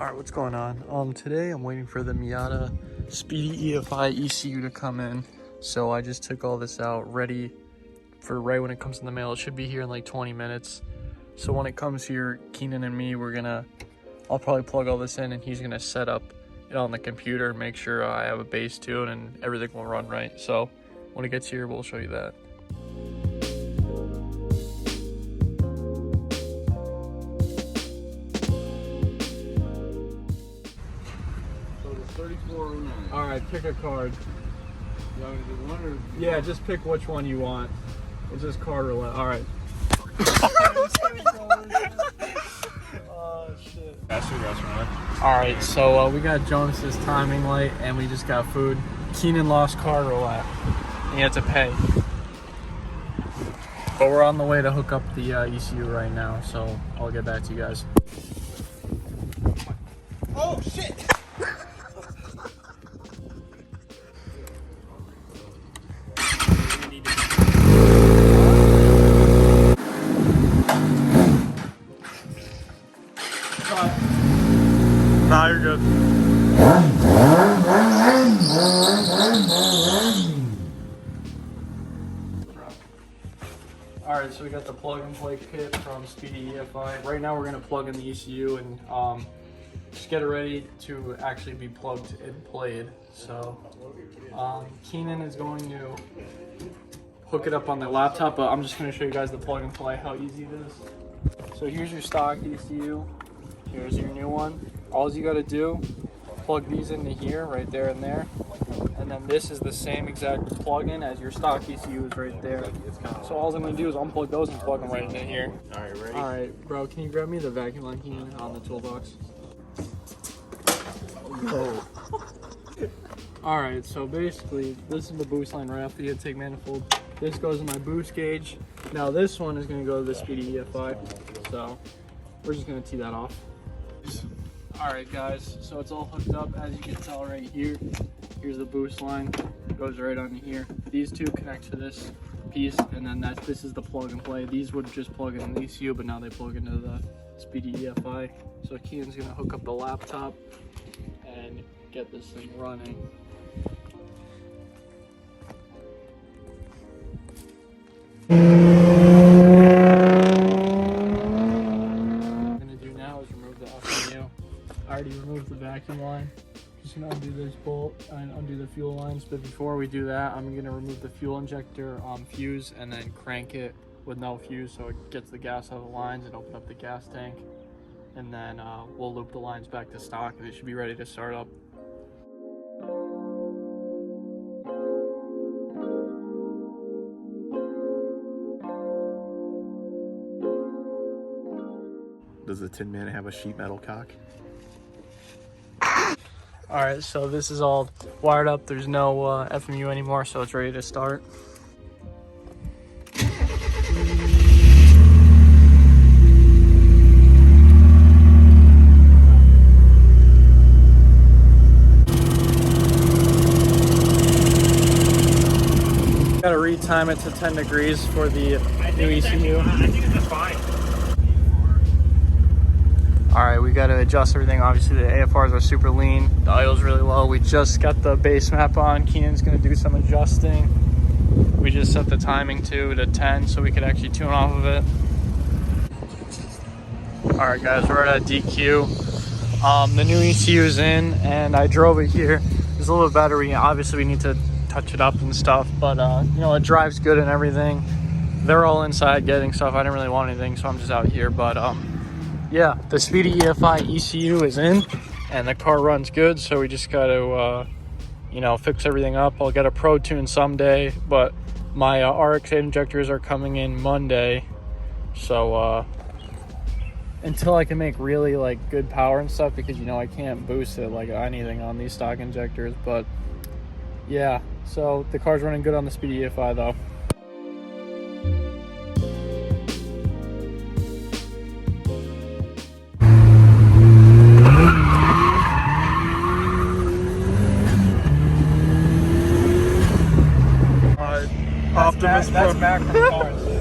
All right, what's going on? Today I'm waiting for the Miata Speedy EFI ECU to come in. So I just took all this out, ready for right when it comes in the mail. It should be here in like 20 minutes. So when it comes here, Keenan and me, I'll probably plug all this in and he's gonna set up it on the computer, make sure I have a base tune and everything will run right. So when it gets here, we'll show you that. All right, pick a card. You want me to do one or? Yeah, just pick which one you want. It's just card roulette. All right. Oh shit. All right, so we got Jonas's timing light, and we just got food. Keenan lost card roulette. He had to pay. But we're on the way to hook up the ECU right now, so I'll get back to you guys. Oh shit! Nah, you're good. Alright, so we got the plug and play kit from Speedy EFI. Right now we're going to plug in the ECU and just get it ready to actually be plugged and played. So Keenan is going to hook it up on the laptop, but I'm just going to show you guys the plug and play, how easy it is. So here's your stock ECU. Here's your new one. All you got to do, plug these into here, right there and there. And then this is the same exact plug-in as your stock ECU is right there. So all I'm going to do is unplug those and plug them right into here. All right, ready? All right, bro, can you grab me the vacuum line key on the toolbox? No. All right, so basically, this is the boost line right off the intake manifold. This goes in my boost gauge. Now this one is going to go to the Speedy EFI. So we're just going to tee that off. Alright guys, so it's all hooked up, as you can tell right here. Here's the boost line, it goes right onto here. These two connect to this piece, and then this is the plug and play. These would just plug in the ECU, but now they plug into the Speedy EFI. So Kean's gonna hook up the laptop and get this thing running. I already removed the vacuum line. Just gonna undo this bolt and undo the fuel lines. But before we do that, I'm gonna remove the fuel injector fuse and then crank it with no fuse so it gets the gas out of the lines and open up the gas tank. And then we'll loop the lines back to stock and it should be ready to start up. Does the Tin Man have a sheet metal cock? Alright, so this is all wired up. There's no FMU anymore, so it's ready to start. Gotta retime it to 10 degrees for the new ECU. I think it's just fine. All right, we got to adjust everything. Obviously, the AFRs are super lean. The idle's really low. We just got the base map on. Keenan's going to do some adjusting. We just set the timing to 10 so we could actually tune off of it. All right, guys, we're at a DQ. The new ECU is in, and I drove it here. There's a little better. Obviously, we need to touch it up and stuff, but you know, it drives good and everything. They're all inside getting stuff. I didn't really want anything, so I'm just out here, but yeah, the Speedy EFI ECU is in and the car runs good, so we just got to you know, fix everything up. I'll get a pro tune someday, but my RX injectors are coming in Monday, so until I can make really like good power and stuff, because you know I can't boost it like anything on these stock injectors. But yeah, so the car's running good on the Speedy EFI though. Optimus that's Mac from cars.